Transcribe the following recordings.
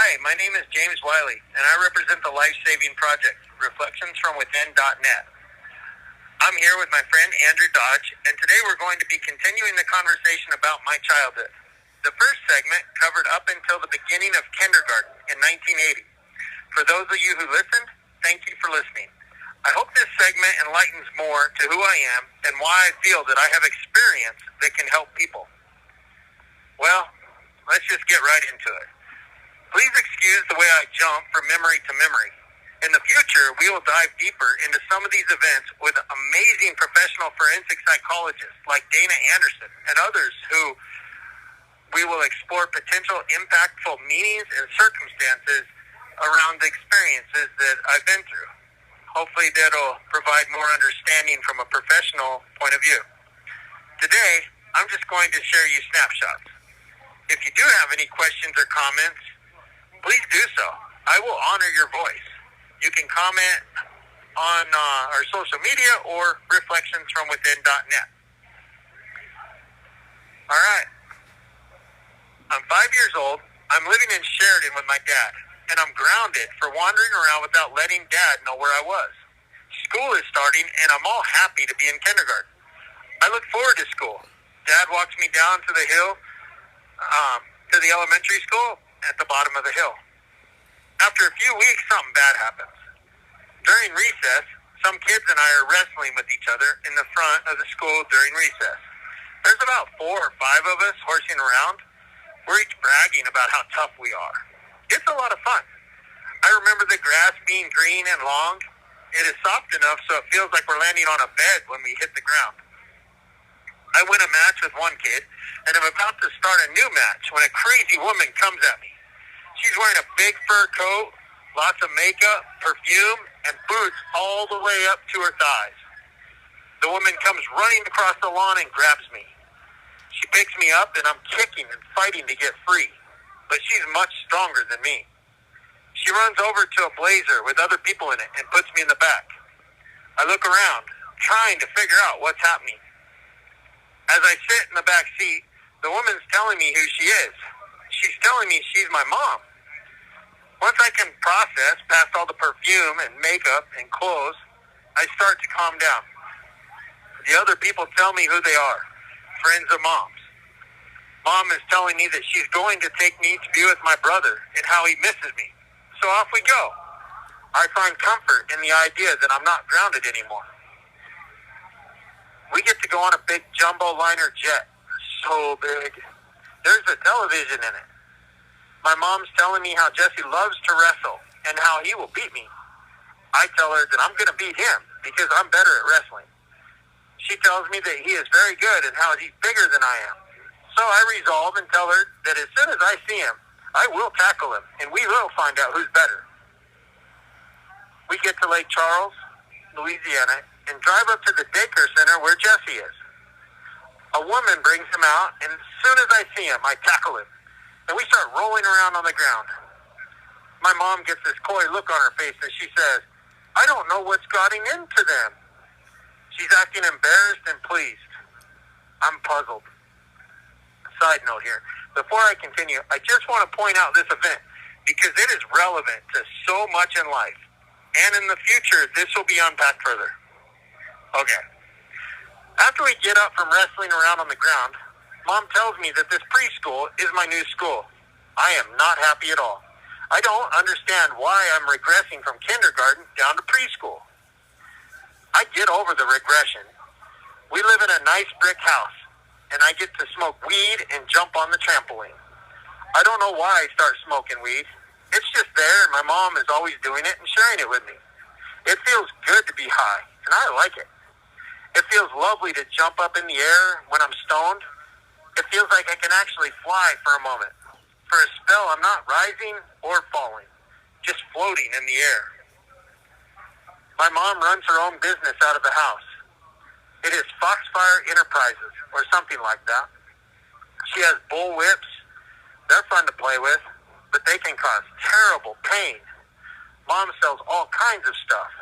Hi, my name is James Wiley, and I represent the Life Saving Project, reflectionsfromwithin.net. I'm here with my friend Andrew Dodge, and today we're going to be continuing the conversation about my childhood. The first segment covered up until the beginning of kindergarten in 1980. For those of you who listened, thank you for listening. I hope this segment enlightens more to who I am and why I feel that I have experience that can help people. Well, let's just get right into it. Please excuse the way I jump from memory to memory. In the future, we will dive deeper into some of these events with amazing professional forensic psychologists like Dana Anderson and others who we will explore potential impactful meanings and circumstances around the experiences that I've been through. Hopefully that'll provide more understanding from a professional point of view. Today, I'm just going to share you snapshots. If you do have any questions or comments, please do so. I will honor your voice. You can comment on our social media or reflectionsfromwithin.net. All right. I'm 5 years old. I'm living in Sheridan with my dad, and I'm grounded for wandering around without letting Dad know where I was. School is starting, and I'm all happy to be in kindergarten. I look forward to school. Dad walks me down to the hill, to the elementary school at the bottom of the hill. After a few weeks, something bad happens. During recess, some kids and I are wrestling with each other in the front of the school during recess. There's about 4 or 5 of us horsing around. We're each bragging about how tough we are. It's a lot of fun. I remember the grass being green and long. It is soft enough so it feels like we're landing on a bed when we hit the ground. I win a match with one kid, and I'm about to start a new match when a crazy woman comes at me. She's wearing a big fur coat, lots of makeup, perfume, and boots all the way up to her thighs. The woman comes running across the lawn and grabs me. She picks me up, and I'm kicking and fighting to get free, but she's much stronger than me. She runs over to a Blazer with other people in it and puts me in the back. I look around, trying to figure out what's happening. As I sit in the back seat, the woman's telling me who she is. She's telling me she's my mom. Once I can process past all the perfume and makeup and clothes, I start to calm down. The other people tell me who they are, friends of Mom's. Mom is telling me that she's going to take me to be with my brother and how he misses me. So off we go. I find comfort in the idea that I'm not grounded anymore. We get to go on a big jumbo liner jet. So big. There's a television in it. My mom's telling me how Jesse loves to wrestle and how he will beat me. I tell her that I'm going to beat him because I'm better at wrestling. She tells me that he is very good and how he's bigger than I am. So I resolve and tell her that as soon as I see him, I will tackle him and we will find out who's better. We get to Lake Charles, Louisiana, and drive up to the daycare center where Jesse is. A woman brings him out, and as soon as I see him, I tackle him, and we start rolling around on the ground. My mom gets this coy look on her face as she says, "I don't know what's gotten into them." She's acting embarrassed and pleased. I'm puzzled. Side note here, before I continue, I just want to point out this event because it is relevant to so much in life, and in the future, this will be unpacked further. Okay. After we get up from wrestling around on the ground, Mom tells me that this preschool is my new school. I am not happy at all. I don't understand why I'm regressing from kindergarten down to preschool. I get over the regression. We live in a nice brick house, and I get to smoke weed and jump on the trampoline. I don't know why I start smoking weed. It's just there, and my mom is always doing it and sharing it with me. It feels good to be high, and I like it. It feels lovely to jump up in the air when I'm stoned. It feels like I can actually fly for a moment. For a spell, I'm not rising or falling, just floating in the air. My mom runs her own business out of the house. It is Foxfire Enterprises, or something like that. She has bull whips. They're fun to play with, but they can cause terrible pain. Mom sells all kinds of stuff.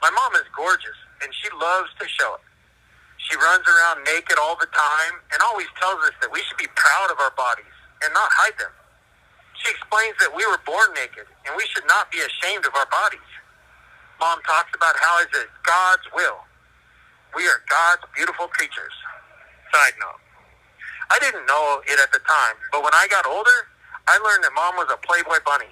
My mom is gorgeous, and she loves to show it. She runs around naked all the time and always tells us that we should be proud of our bodies and not hide them. She explains that we were born naked and we should not be ashamed of our bodies. Mom talks about how it is God's will. We are God's beautiful creatures. Side note. I didn't know it at the time, but when I got older, I learned that Mom was a Playboy bunny.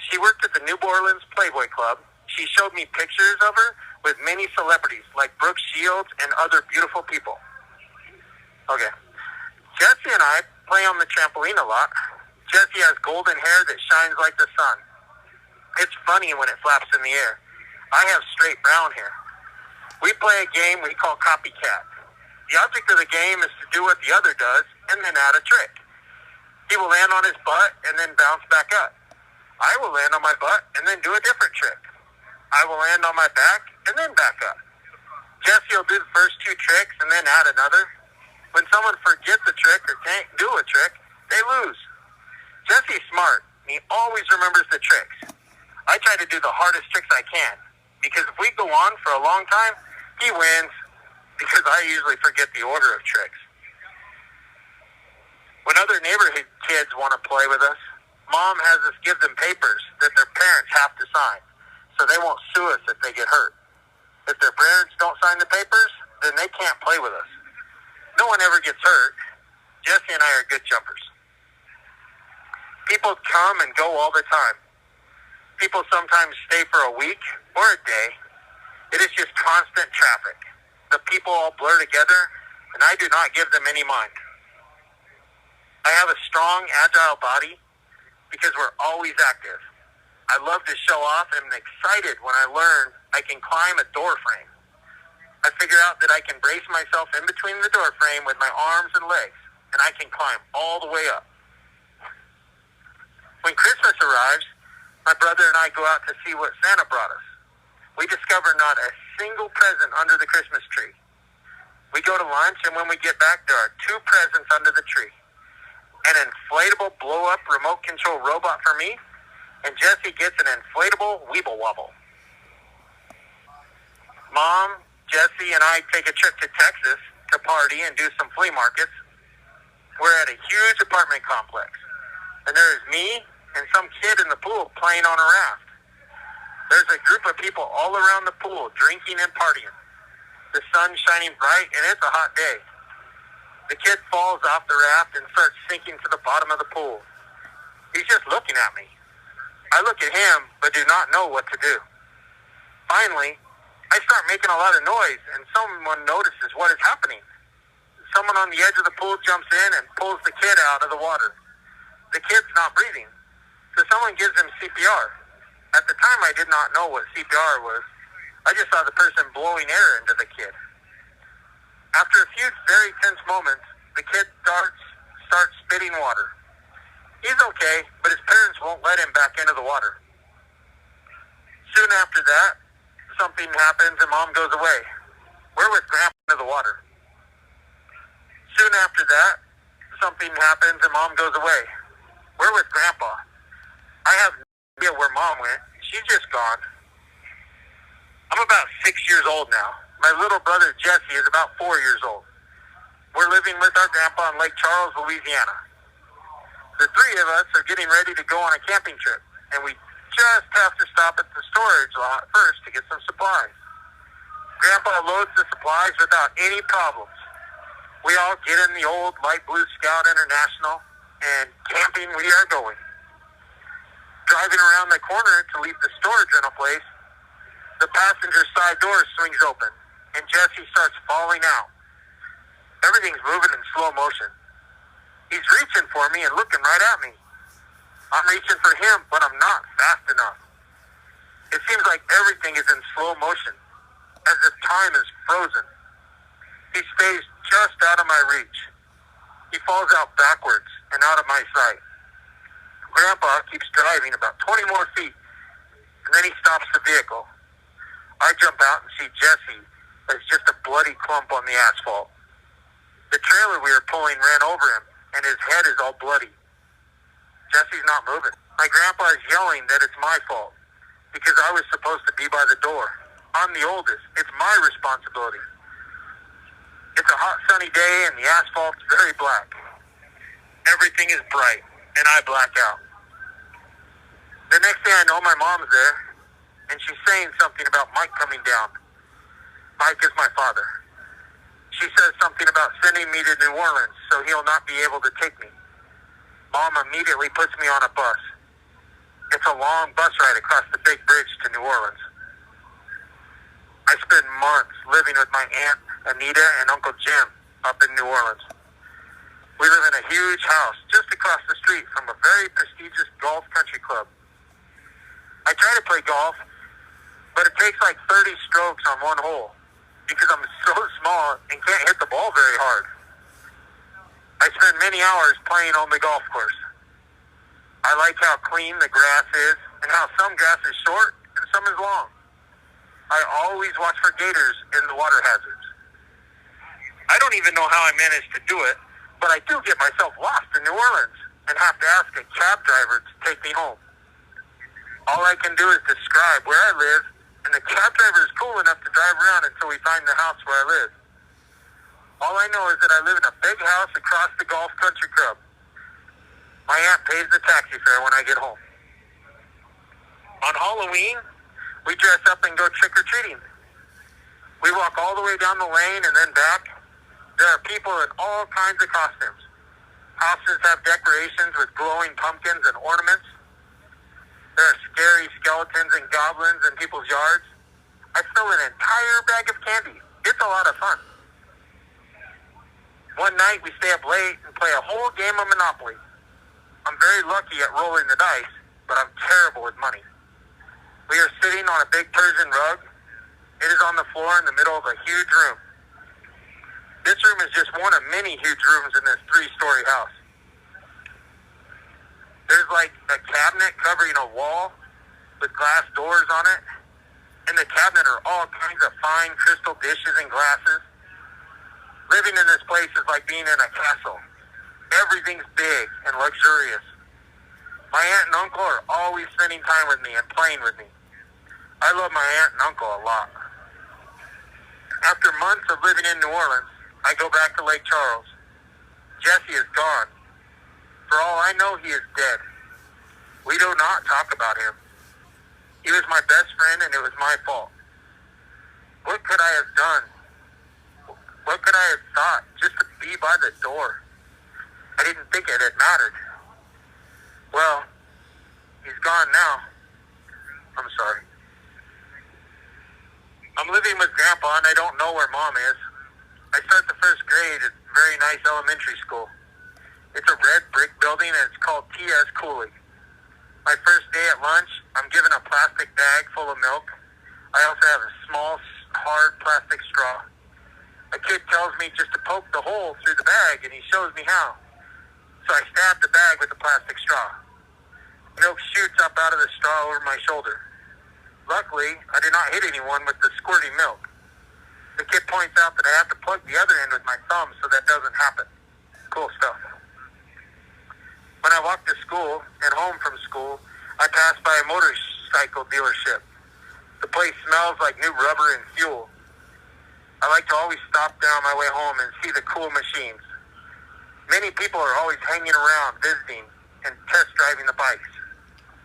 She worked at the New Orleans Playboy Club. She showed me pictures of her with many celebrities like Brooke Shields and other beautiful people. Okay. Jesse and I play on the trampoline a lot. Jesse has golden hair that shines like the sun. It's funny when it flaps in the air. I have straight brown hair. We play a game we call copycat. The object of the game is to do what the other does and then add a trick. He will land on his butt and then bounce back up. I will land on my butt and then do a different trick. I will land on my back and then back up. Jesse will do the first two tricks and then add another. When someone forgets a trick or can't do a trick, they lose. Jesse's smart, and he always remembers the tricks. I try to do the hardest tricks I can, because if we go on for a long time, he wins, because I usually forget the order of tricks. When other neighborhood kids want to play with us, Mom has us give them papers that their parents have to sign, so they won't sue us if they get hurt. If their parents don't sign the papers, then they can't play with us. No one ever gets hurt. Jesse and I are good jumpers. People come and go all the time. People sometimes stay for a week or a day. It is just constant traffic. The people all blur together, and I do not give them any mind. I have a strong, agile body because we're always active. I love to show off and am excited when I learn I can climb a door frame. I figure out that I can brace myself in between the door frame with my arms and legs, and I can climb all the way up. When Christmas arrives, my brother and I go out to see what Santa brought us. We discover not a single present under the Christmas tree. We go to lunch, and when we get back, there are 2 presents under the tree. An inflatable blow-up remote control robot for me, and Jesse gets an inflatable Weeble Wobble. Mom, Jesse, and I take a trip to Texas to party and do some flea markets. We're at a huge apartment complex, and there is me and some kid in the pool playing on a raft. There's a group of people all around the pool drinking and partying. The sun's shining bright, and it's a hot day. The kid falls off the raft and starts sinking to the bottom of the pool. He's just looking at me. I look at him, but do not know what to do. Finally, I start making a lot of noise, and someone notices what is happening. Someone on the edge of the pool jumps in and pulls the kid out of the water. The kid's not breathing, so someone gives him CPR. At the time, I did not know what CPR was. I just saw the person blowing air into the kid. After a few very tense moments, the kid starts spitting water. He's okay, but his parents won't let him back into the water. Soon after that, something happens and Mom goes away. We're with Grandpa into the water. Soon after that, something happens and Mom goes away. We're with Grandpa. I have no idea where Mom went. She's just gone. I'm about 6 years old now. My little brother Jesse is about 4 years old. We're living with our grandpa in Lake Charles, Louisiana. The 3 of us are getting ready to go on a camping trip, and we just have to stop at the storage lot first to get some supplies. Grandpa loads the supplies without any problems. We all get in the old light blue Scout International, and camping we are going. Driving around the corner to leave the storage rental place, the passenger side door swings open, and Jesse starts falling out. Everything's moving in slow motion. He's reaching for me and looking right at me. I'm reaching for him, but I'm not fast enough. It seems like everything is in slow motion, as if time is frozen. He stays just out of my reach. He falls out backwards and out of my sight. Grandpa keeps driving about 20 more feet, and then he stops the vehicle. I jump out and see Jesse as just a bloody clump on the asphalt. The trailer we were pulling ran over him, and his head is all bloody. Jesse's not moving. My grandpa is yelling that it's my fault because I was supposed to be by the door. I'm the oldest. It's my responsibility. It's a hot, sunny day, and the asphalt's very black. Everything is bright, and I black out. The next thing I know, my mom's there, and she's saying something about Mike coming down. Mike is my father. She says something about sending me to New Orleans so he'll not be able to take me. Mom immediately puts me on a bus. It's a long bus ride across the big bridge to New Orleans. I spent months living with my Aunt Anita and Uncle Jim up in New Orleans. We live in a huge house just across the street from a very prestigious golf country club. I try to play golf, but it takes like 30 strokes on one hole because I'm so small and can't hit the ball very hard. I spend many hours playing on the golf course. I like how clean the grass is and how some grass is short and some is long. I always watch for gators in the water hazards. I don't even know how I managed to do it, but I do get myself lost in New Orleans and have to ask a cab driver to take me home. All I can do is describe where I live, and the cab driver is cool enough to drive around until we find the house where I live. All I know is that I live in a big house across the golf country club. My aunt pays the taxi fare when I get home. On Halloween, we dress up and go trick-or-treating. We walk all the way down the lane and then back. There are people in all kinds of costumes. Houses have decorations with glowing pumpkins and ornaments. There are scary skeletons and goblins in people's yards. I fill an entire bag of candy. It's a lot of fun. One night we stay up late and play a whole game of Monopoly. I'm very lucky at rolling the dice, but I'm terrible with money. We are sitting on a big Persian rug. It is on the floor in the middle of a huge room. This room is just one of many huge rooms in this 3-story house. There's like a cabinet covering a wall with glass doors on it. In the cabinet are all kinds of fine crystal dishes and glasses. Living in this place is like being in a castle. Everything's big and luxurious. My aunt and uncle are always spending time with me and playing with me. I love my aunt and uncle a lot. After months of living in New Orleans, I go back to Lake Charles. Jesse is gone. For all I know, he is dead. We do not talk about him. He was my best friend, and it was my fault. What could I have done? What could I have thought just to be by the door? I didn't think it had mattered. Well, he's gone now. I'm sorry. I'm living with Grandpa, and I don't know where Mom is. I start the first grade at a very nice elementary school. It's a red brick building, and it's called T.S. Cooley. My first day at lunch, I'm given a plastic bag full of milk. I also have a small, hard plastic straw. A kid tells me just to poke the hole through the bag, and he shows me how. So I stab the bag with the plastic straw. Milk shoots up out of the straw over my shoulder. Luckily, I did not hit anyone with the squirting milk. The kid points out that I have to plug the other end with my thumb so that doesn't happen. Cool stuff. When I walk to school and home from school, I pass by a motorcycle dealership. The place smells like new rubber and fuel. I like to always stop down my way home and see the cool machines. Many people are always hanging around, visiting, and test driving the bikes.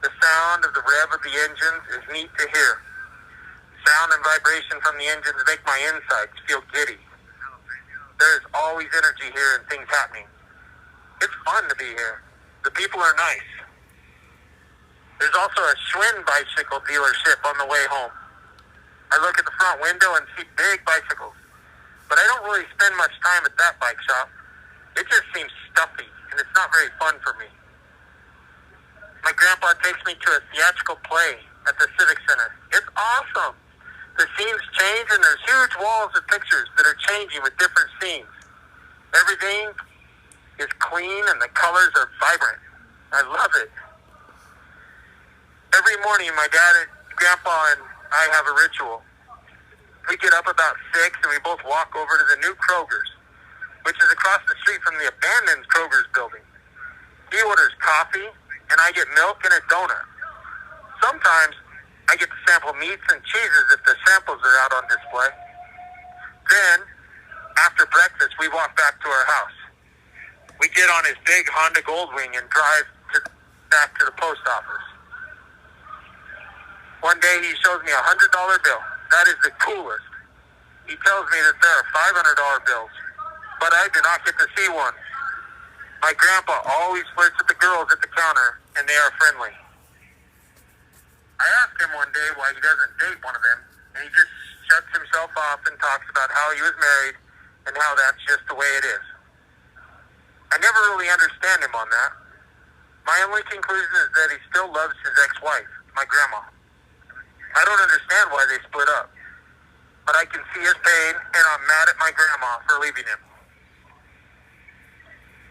The sound of the rev of the engines is neat to hear. Sound and vibration from the engines make my insides feel giddy. There is always energy here and things happening. It's fun to be here. The people are nice. There's also a Schwinn bicycle dealership on the way home. I look at the front window and see big bicycles, but I don't really spend much time at that bike shop. It just seems stuffy, and it's not very fun for me. My grandpa takes me to a theatrical play at the Civic Center. It's awesome. The scenes change, and there's huge walls of pictures that are changing with different scenes. Everything is clean, and the colors are vibrant. I love it. Every morning, my dad and Grandpa and I have a ritual. We get up about 6 and we both walk over to the new Kroger's, which is across the street from the abandoned Kroger's building. He orders coffee and I get milk and a donut. Sometimes I get to sample meats and cheeses if the samples are out on display. Then, after breakfast, we walk back to our house. We get on his big Honda Goldwing and drive back to the post office. One day he shows me $100 bill. That is the coolest. He tells me that there are $500 bills, but I do not get to see one. My grandpa always flirts with the girls at the counter, and they are friendly. I asked him one day why he doesn't date one of them, and he just shuts himself off and talks about how he was married and how that's just the way it is. I never really understand him on that. My only conclusion is that he still loves his ex-wife, my grandma. I don't understand why they split up, but I can see his pain, and I'm mad at my grandma for leaving him.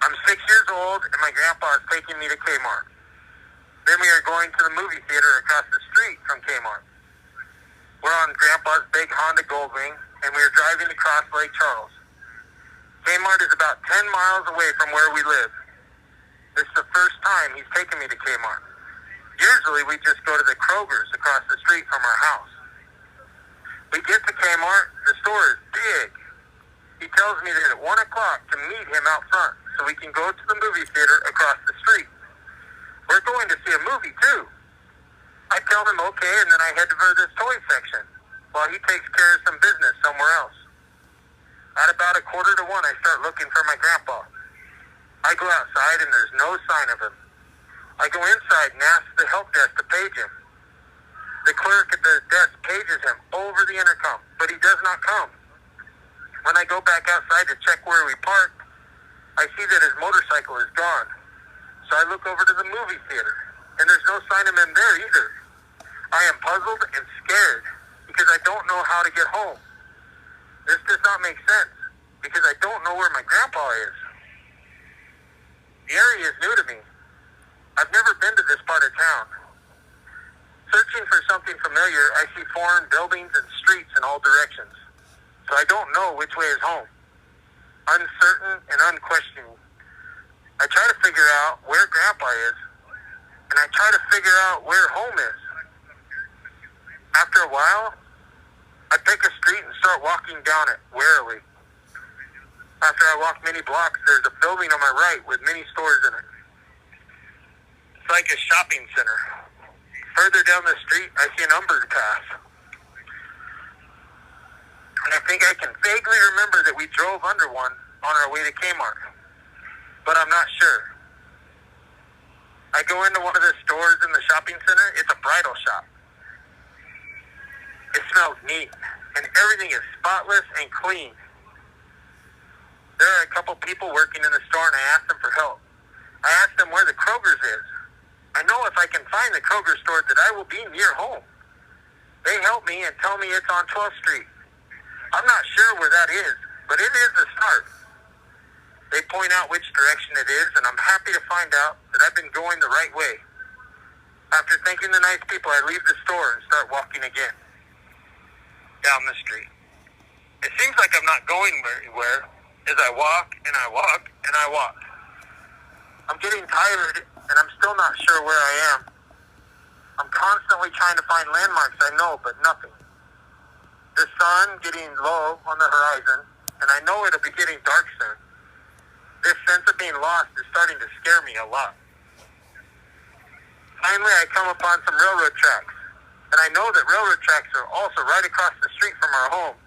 I'm 6 years old, and my grandpa is taking me to Kmart. Then we are going to the movie theater across the street from Kmart. We're on Grandpa's big Honda Goldwing, and we are driving across Lake Charles. Kmart is about 10 miles away from where we live. This is the first time he's taken me to Kmart. Usually we just go to the Kroger's across the street from our house. We get to Kmart, the store is big. He tells me that at 1 o'clock to meet him out front so we can go to the movie theater across the street. We're going to see a movie too. I tell him okay, and then I head over to this toy section while he takes care of some business somewhere else. At about 1:45, I start looking for my grandpa. I go outside and there's no sign of him. I go inside and ask the help desk to page him. The clerk at the desk pages him over the intercom, but he does not come. When I go back outside to check where we parked, I see that his motorcycle is gone. So I look over to the movie theater, and there's no sign of him there either. I am puzzled and scared because I don't know how to get home. This does not make sense because I don't know where my grandpa is. The area is new to me. I've never been to this part of town. Searching for something familiar, I see foreign buildings and streets in all directions. So I don't know which way is home. Uncertain and unquestioning. I try to figure out where Grandpa is, and I try to figure out where home is. After a while, I pick a street and start walking down it warily. After I walk many blocks, there's a building on my right with many stores in it. It's like a shopping center. Further down the street, I see an underpass. And I think I can vaguely remember that we drove under one on our way to Kmart. But I'm not sure. I go into one of the stores in the shopping center. It's a bridal shop. It smells neat, and everything is spotless and clean. There are a couple people working in the store, and I ask them for help. I ask them where the Kroger's is. I know if I can find the Kroger store that I will be near home. They help me and tell me it's on 12th Street. I'm not sure where that is, but it is a start. They point out which direction it is, and I'm happy to find out that I've been going the right way. After thanking the nice people, I leave the store and start walking again down the street. It seems like I'm not going anywhere as I walk and I walk and I walk. I'm getting tired, and I'm still not sure where I am. I'm constantly trying to find landmarks I know, but nothing. The sun getting low on the horizon, and I know it'll be getting dark soon. This sense of being lost is starting to scare me a lot. Finally, I come upon some railroad tracks, and I know that railroad tracks are also right across the street from our home.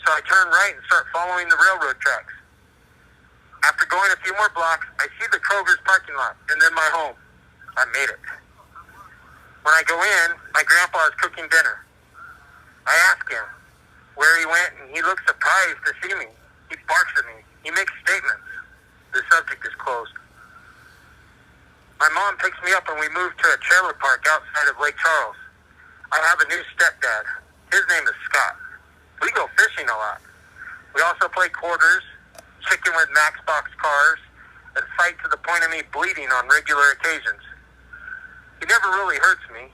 So I turn right and start following the railroad tracks. After going a few more blocks, I see the Kroger's parking lot, and then my home. I made it. When I go in, my grandpa is cooking dinner. I ask him where he went, and he looks surprised to see me. He barks at me. He makes statements. The subject is closed. My mom picks me up, and we move to a trailer park outside of Lake Charles. I have a new stepdad. His name is Scott. We go fishing a lot. We also play quarters, chicken with Maxbox cars, and fight to the point of me bleeding on regular occasions. He never really hurts me.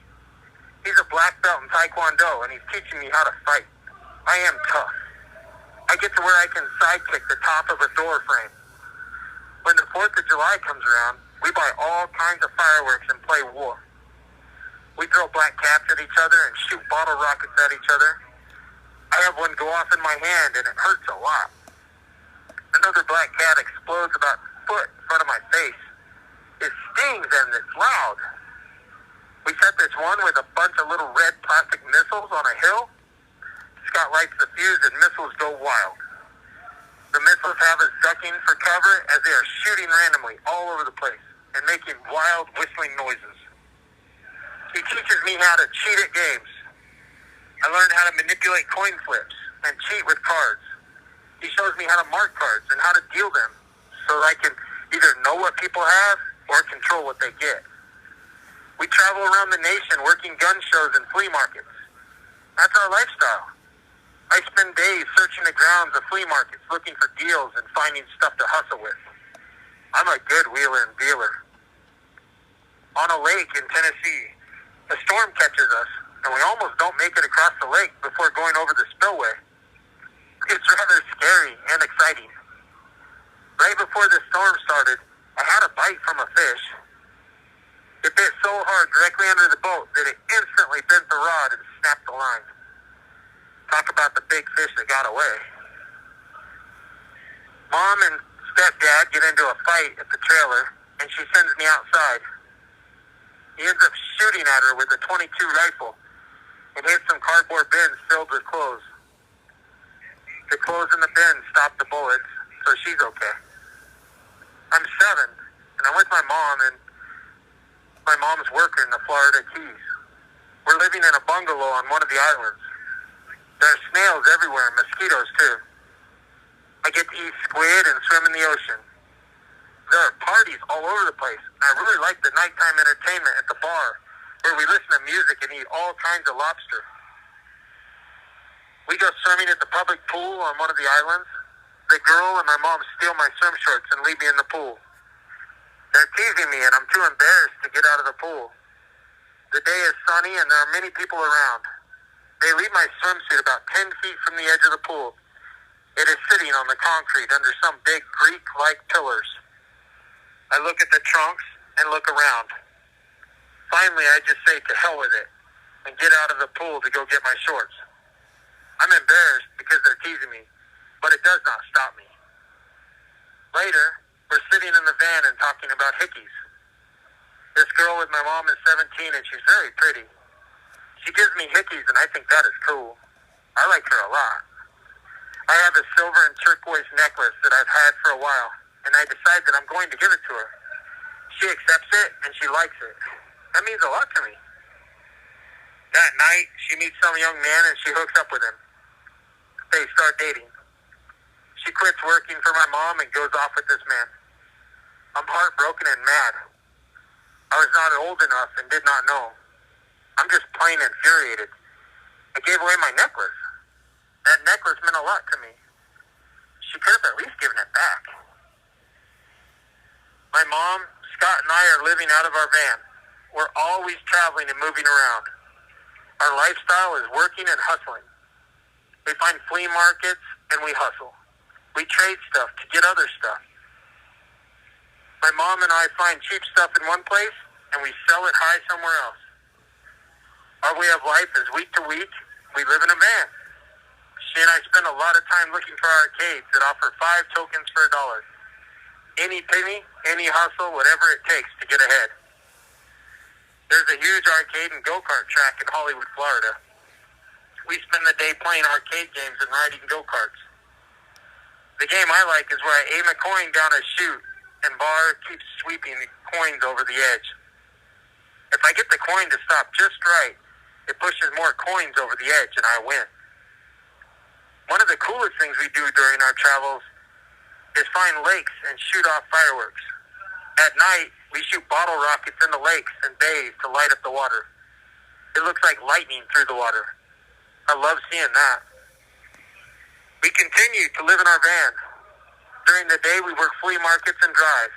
He's a black belt in Taekwondo, and he's teaching me how to fight. I am tough. I get to where I can sidekick the top of a door frame. When the 4th of July comes around, we buy all kinds of fireworks and play war. We throw black cats at each other and shoot bottle rockets at each other. I have one go off in my hand, and it hurts a lot. Another black cat explodes about a foot in front of my face. It stings and it's loud. We set this one with a bunch of little red plastic missiles on a hill. Scott lights the fuse and missiles go wild. The missiles have us ducking for cover as they are shooting randomly all over the place and making wild whistling noises. He teaches me how to cheat at games. I learned how to manipulate coin flips and cheat with cards. He shows me how to mark cards and how to deal them so I can either know what people have or control what they get. We travel around the nation working gun shows and flea markets. That's our lifestyle. I spend days searching the grounds of flea markets looking for deals and finding stuff to hustle with. I'm a good wheeler and dealer. On a lake in Tennessee, a storm catches us, and we almost don't make it across the lake before going over the spillway. It's rather scary and exciting. Right before the storm started, I had a bite from a fish. It bit so hard directly under the boat that it instantly bent the rod and snapped the line. Talk about the big fish that got away. Mom and stepdad get into a fight at the trailer, and she sends me outside. He ends up shooting at her with a .22 rifle and hits some cardboard bins filled with clothes. The clothes in the bin stop the bullets, so she's okay. I'm 7, and I'm with my mom and my mom's worker in the Florida Keys. We're living in a bungalow on one of the islands. There are snails everywhere and mosquitoes too. I get to eat squid and swim in the ocean. There are parties all over the place. I really like the nighttime entertainment at the bar where we listen to music and eat all kinds of lobster. We go swimming at the public pool on one of the islands. The girl and my mom steal my swim shorts and leave me in the pool. They're teasing me and I'm too embarrassed to get out of the pool. The day is sunny and there are many people around. They leave my swimsuit about 10 feet from the edge of the pool. It is sitting on the concrete under some big Greek-like pillars. I look at the trunks and look around. Finally, I just say to hell with it and get out of the pool to go get my shorts. I'm embarrassed because they're teasing me, but it does not stop me. Later, we're sitting in the van and talking about hickeys. This girl with my mom is 17 and she's very pretty. She gives me hickeys and I think that is cool. I like her a lot. I have a silver and turquoise necklace that I've had for a while, and I decide that I'm going to give it to her. She accepts it and she likes it. That means a lot to me. That night, she meets some young man and she hooks up with him. They start dating. She quits working for my mom and goes off with this man. I'm heartbroken and mad. I was not old enough and did not know. I'm just plain infuriated. I gave away my necklace. That necklace meant a lot to me. She could have at least given it back. My mom, Scott, and I are living out of our van. We're always traveling and moving around. Our lifestyle is working and hustling. We find flea markets and we hustle. We trade stuff to get other stuff. My mom and I find cheap stuff in one place and we sell it high somewhere else. Our way of life is week to week. We live in a van. She and I spend a lot of time looking for arcades that offer 5 tokens for $1. Any penny, any hustle, whatever it takes to get ahead. There's a huge arcade and go-kart track in Hollywood, Florida. We spend the day playing arcade games and riding go-karts. The game I like is where I aim a coin down a chute and bar keeps sweeping the coins over the edge. If I get the coin to stop just right, it pushes more coins over the edge and I win. One of the coolest things we do during our travels is find lakes and shoot off fireworks. At night, we shoot bottle rockets in the lakes and bays to light up the water. It looks like lightning through the water. I love seeing that. We continue to live in our van. During the day, we work flea markets and drive.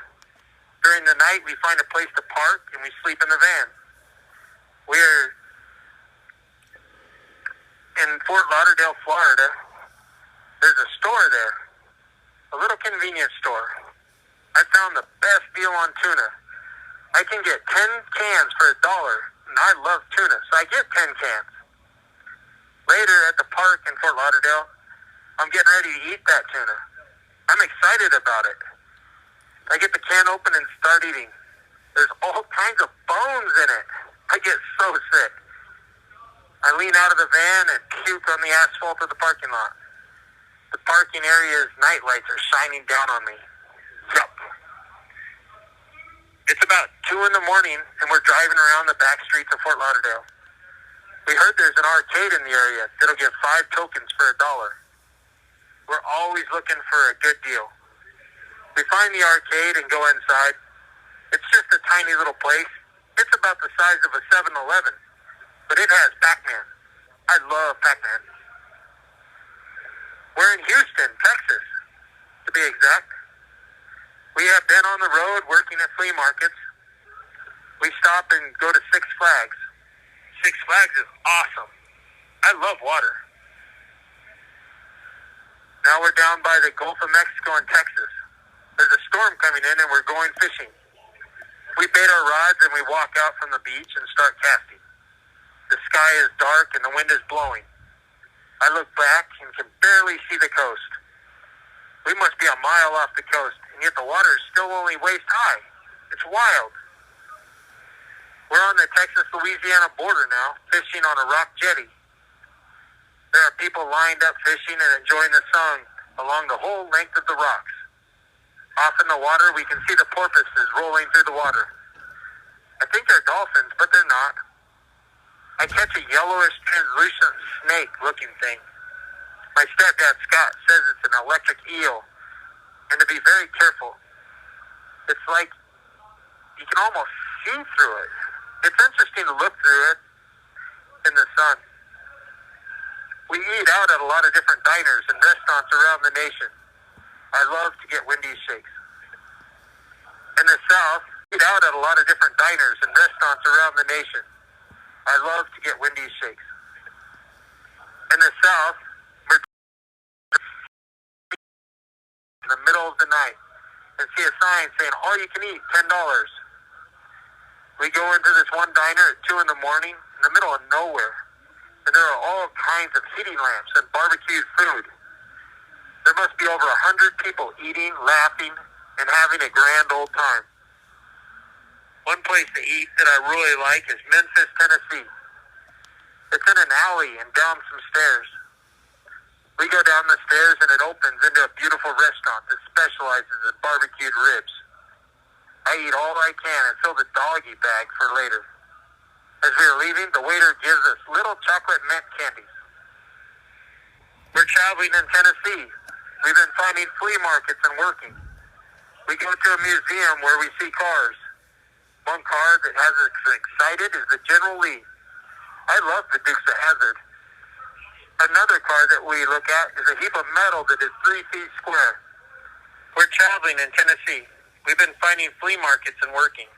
During the night, we find a place to park and we sleep in the van. We're in Fort Lauderdale, Florida. There's a store there, a little convenience store. I found the best deal on tuna. I can get 10 cans for $1, and I love tuna, so I get 10 cans. Later at the park in Fort Lauderdale, I'm getting ready to eat that tuna. I'm excited about it. I get the can open and start eating. There's all kinds of bones in it. I get so sick. I lean out of the van and puke on the asphalt of the parking lot. The parking area's night lights are shining down on me. Yup. It's about 2 in the morning, and we're driving around the back streets of Fort Lauderdale. We heard there's an arcade in the area that'll give 5 tokens for $1. We're always looking for a good deal. We find the arcade and go inside. It's just a tiny little place. It's about the size of a 7-Eleven, but it has Pac-Man. I love Pac-Man. We're in Houston, Texas, to be exact. We have been on the road working at flea markets. We stop and go to Six Flags. Six Flags is awesome. I love water. Now we're down by the Gulf of Mexico in Texas. There's a storm coming in and we're going fishing. We bait our rods and we walk out from the beach and start casting. The sky is dark and the wind is blowing. I look back and can barely see the coast. We must be a mile off the coast, and yet the water is still only waist high. It's wild. We're on the Texas-Louisiana border now, fishing on a rock jetty. There are people lined up fishing and enjoying the sun along the whole length of the rocks. Off in the water, we can see the porpoises rolling through the water. I think they're dolphins, but they're not. I catch a yellowish, translucent snake-looking thing. My stepdad, Scott, says it's an electric eel, and to be very careful. It's like you can almost see through it. It's interesting to look through it in the sun. We eat out at a lot of different diners and restaurants around the nation. I love to get Wendy's shakes. In the South, we eat out at a lot of different diners and restaurants around the nation. I love to get Wendy's shakes. In the South, we're in the middle of the night and see a sign saying, all you can eat, $10. We go into this one diner at 2 in the morning in the middle of nowhere. And there are all kinds of heating lamps and barbecued food. There must be over 100 people eating, laughing, and having a grand old time. One place to eat that I really like is Memphis, Tennessee. It's in an alley and down some stairs. We go down the stairs and it opens into a beautiful restaurant that specializes in barbecued ribs. I eat all I can and fill the doggy bag for later. As we are leaving, the waiter gives us little chocolate mint candies. We're traveling in Tennessee. We've been finding flea markets and working. We go to a museum where we see cars. One car that has us excited is the General Lee. I love the Dukes of Hazzard. Another car that we look at is a heap of metal that is 3 feet square. We're traveling in Tennessee. We've been finding flea markets and working.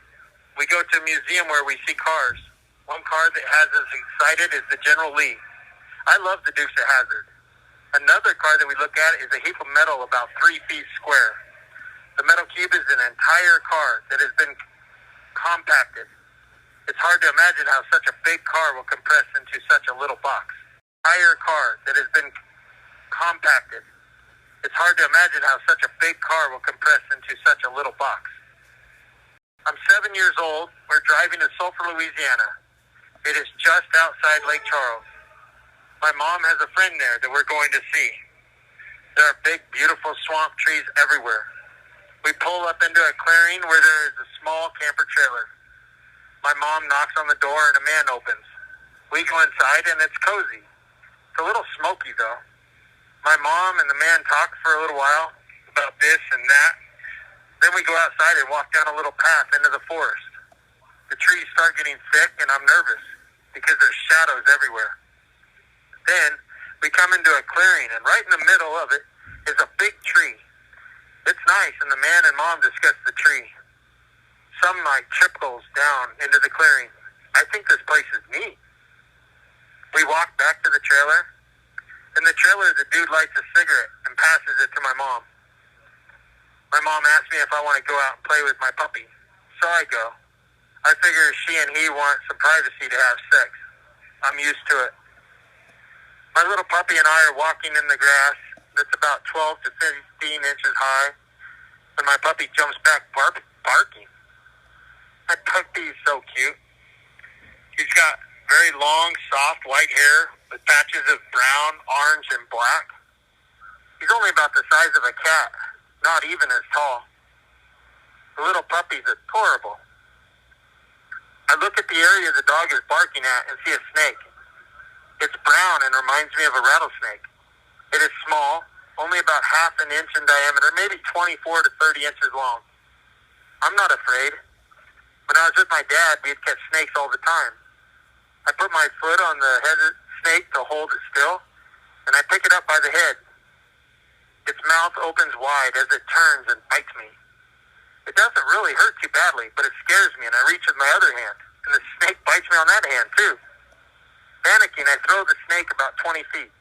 We go to a museum where we see cars. One car that has us excited is the General Lee. I love the Dukes of Hazzard. Another car that we look at is a heap of metal about 3 feet square. The metal cube is an entire car that has been compacted. It's hard to imagine how such a big car will compress into such a little box. Entire car that has been compacted. It's hard to imagine how such a big car will compress into such a little box. I'm 7 years old. We're driving to Sulphur, Louisiana. It is just outside Lake Charles. My mom has a friend there that we're going to see. There are big, beautiful swamp trees everywhere. We pull up into a clearing where there is a small camper trailer. My mom knocks on the door and a man opens. We go inside and it's cozy. It's a little smoky though. My mom and the man talk for a little while about this and that. Then we go outside and walk down a little path into the forest. The trees start getting thick and I'm nervous because there's shadows everywhere. Then we come into a clearing and right in the middle of it is a big tree. It's nice, and the man and mom discuss the tree. Some like trickles down into the clearing. I think this place is neat. We walk back to the trailer. In the trailer, the dude lights a cigarette and passes it to my mom. My mom asks me if I want to go out and play with my puppy. So I go. I figure she and he want some privacy to have sex. I'm used to it. My little puppy and I are walking in the grass that's about 12 to 15 inches high, and my puppy jumps back barking. My puppy is so cute. He's got very long, soft, white hair with patches of brown, orange, and black. He's only about the size of a cat, not even as tall. The little puppy's adorable. I look at the area the dog is barking at and see a snake. It's brown and reminds me of a rattlesnake. It is small, only about half an inch in diameter, maybe 24 to 30 inches long. I'm not afraid. When I was with my dad, we'd catch snakes all the time. I put my foot on the head of the snake to hold it still, and I pick it up by the head. Its mouth opens wide as it turns and bites me. It doesn't really hurt too badly, but it scares me, and I reach with my other hand, and the snake bites me on that hand, too. Panicking, I throw the snake about 20 feet.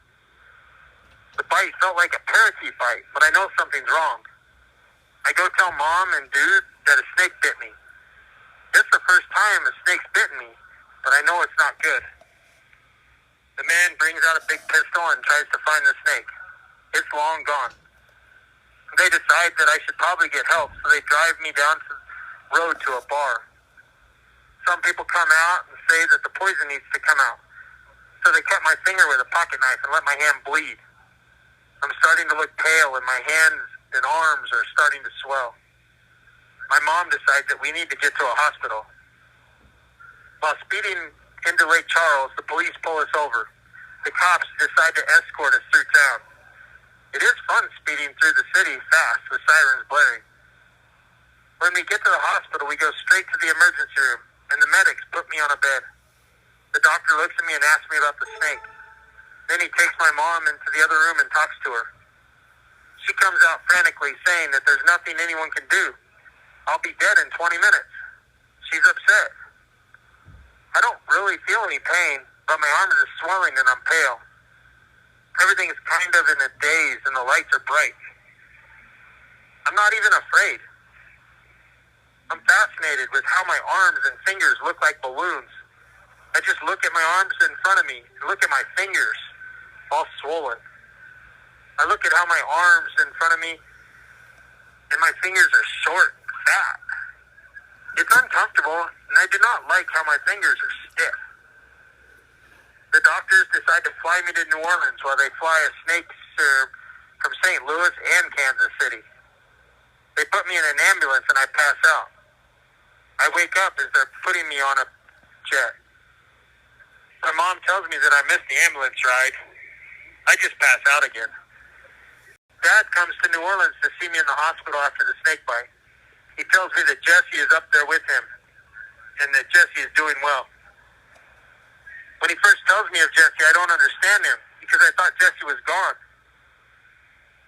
The bite felt like a parakeet bite, but I know something's wrong. I go tell Mom and Dude that a snake bit me. It's the first time a snake's bitten me, but I know it's not good. The man brings out a big pistol and tries to find the snake. It's long gone. They decide that I should probably get help, so they drive me down the road to a bar. Some people come out and say that the poison needs to come out. So they cut my finger with a pocket knife and let my hand bleed. I'm starting to look pale, and my hands and arms are starting to swell. My mom decides that we need to get to a hospital. While speeding into Lake Charles, the police pull us over. The cops decide to escort us through town. It is fun speeding through the city fast with sirens blaring. When we get to the hospital, we go straight to the emergency room, and the medics put me on a bed. The doctor looks at me and asks me about the snake. Then he takes my mom into the other room and talks to her. She comes out frantically saying that there's nothing anyone can do. I'll be dead in 20 minutes. She's upset. I don't really feel any pain, but my arms are swelling and I'm pale. Everything is kind of in a daze and the lights are bright. I'm not even afraid. I'm fascinated with how my arms and fingers look like balloons. I just look at my arms in front of me and look at my fingers, all swollen. I look at how my arms in front of me and my fingers are short and fat. It's uncomfortable, and I do not like how my fingers are stiff. The doctors decide to fly me to New Orleans while they fly a snake serum from St. Louis and Kansas City. They put me in an ambulance and I pass out. I wake up as they're putting me on a jet. My mom tells me that I missed the ambulance ride. I just pass out again. Dad comes to New Orleans to see me in the hospital after the snake bite. He tells me that Jesse is up there with him and that Jesse is doing well. When he first tells me of Jesse, I don't understand him because I thought Jesse was gone.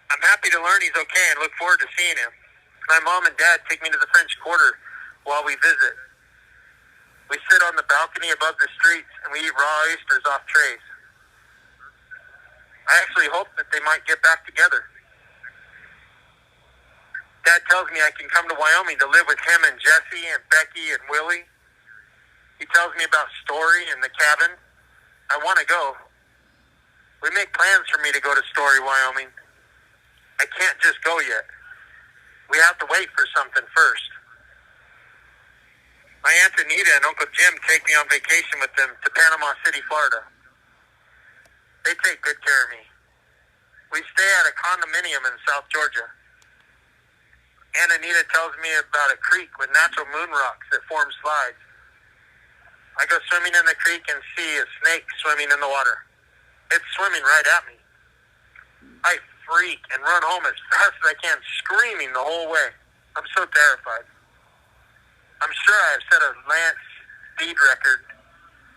I'm happy to learn he's okay and look forward to seeing him. My mom and Dad take me to the French Quarter while we visit. We sit on the balcony above the streets and we eat raw oysters off trays. I actually hope that they might get back together. Dad tells me I can come to Wyoming to live with him and Jesse and Becky and Wiley. He tells me about Story and the cabin. I want to go. We make plans for me to go to Story, Wyoming. I can't just go yet. We have to wait for something first. My Aunt Anita and Uncle Jim take me on vacation with them to Panama City, Florida. They take good care of me. We stay at a condominium in South Georgia. Aunt Anita tells me about a creek with natural moon rocks that form slides. I go swimming in the creek and see a snake swimming in the water. It's swimming right at me. I freak and run home as fast as I can, screaming the whole way. I'm so terrified. I'm sure I've set a land speed record.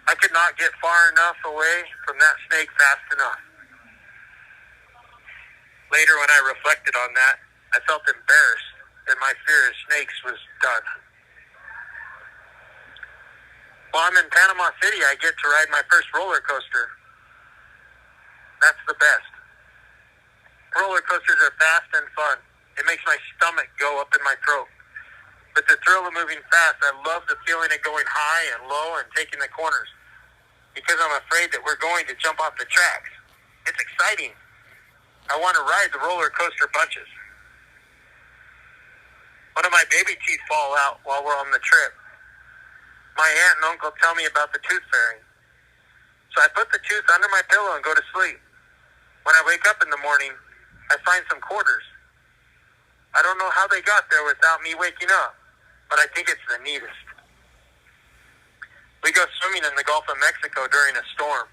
I could not get far enough away from that snake fast enough. Later, when I reflected on that, I felt embarrassed that my fear of snakes was done. While I'm in Panama City, I get to ride my first roller coaster. That's the best. Roller coasters are fast and fun. It makes my stomach go up in my throat. But the thrill of moving fast, I love the feeling of going high and low and taking the corners. Because I'm afraid that we're going to jump off the tracks. It's exciting. I want to ride the roller coaster bunches. One of my baby teeth fall out while we're on the trip. My aunt and uncle tell me about the tooth fairy. So I put the tooth under my pillow and go to sleep. When I wake up in the morning, I find some quarters. I don't know how they got there without me waking up, but I think it's the neatest. We go swimming in the Gulf of Mexico during a storm.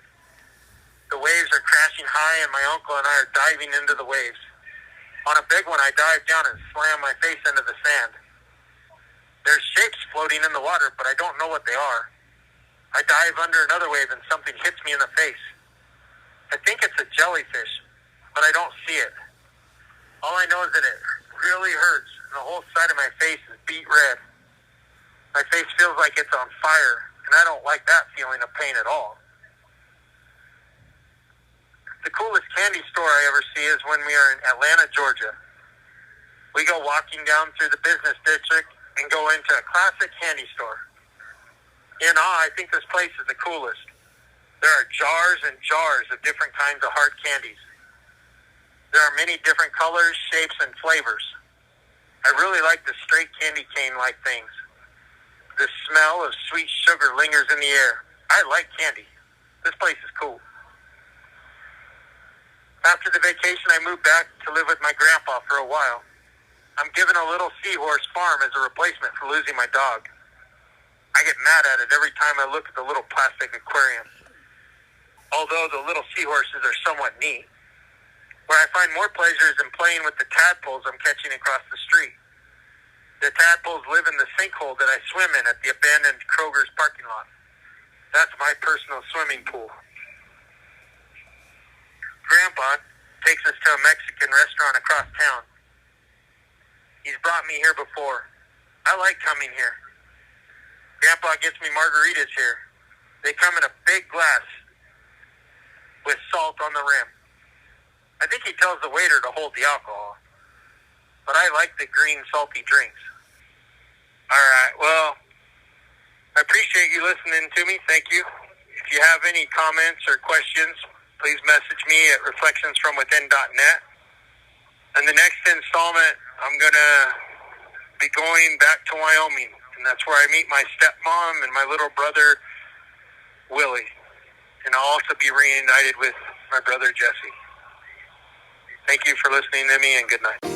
The waves are crashing high, and my uncle and I are diving into the waves. On a big one, I dive down and slam my face into the sand. There's shapes floating in the water, but I don't know what they are. I dive under another wave, and something hits me in the face. I think it's a jellyfish, but I don't see it. All I know is that it really hurts, and the whole side of my face is beet red. My face feels like it's on fire, and I don't like that feeling of pain at all. The coolest candy store I ever see is when we are in Atlanta, Georgia. We go walking down through the business district and go into a classic candy store. In awe, I think this place is the coolest. There are jars and jars of different kinds of hard candies. There are many different colors, shapes, and flavors. I really like the straight candy cane-like things. The smell of sweet sugar lingers in the air. I like candy. This place is cool. After the vacation, I moved back to live with my grandpa for a while. I'm given a little seahorse farm as a replacement for losing my dog. I get mad at it every time I look at the little plastic aquarium. Although the little seahorses are somewhat neat. Where I find more pleasure is in playing with the tadpoles I'm catching across the street. The tadpoles live in the sinkhole that I swim in at the abandoned Kroger's parking lot. That's my personal swimming pool. Grandpa takes us to a Mexican restaurant across town. He's brought me here before. I like coming here. Grandpa gets me margaritas here. They come in a big glass with salt on the rim. I think he tells the waiter to hold the alcohol. But I like the green salty drinks. Alright, well, I appreciate you listening to me. Thank you. If you have any comments or questions, please message me at reflectionsfromwithin.net. And the next installment, I'm going to be going back to Wyoming. And that's where I meet my stepmom and my little brother, Wiley. And I'll also be reunited with my brother, Jesse. Thank you for listening to me, and good night.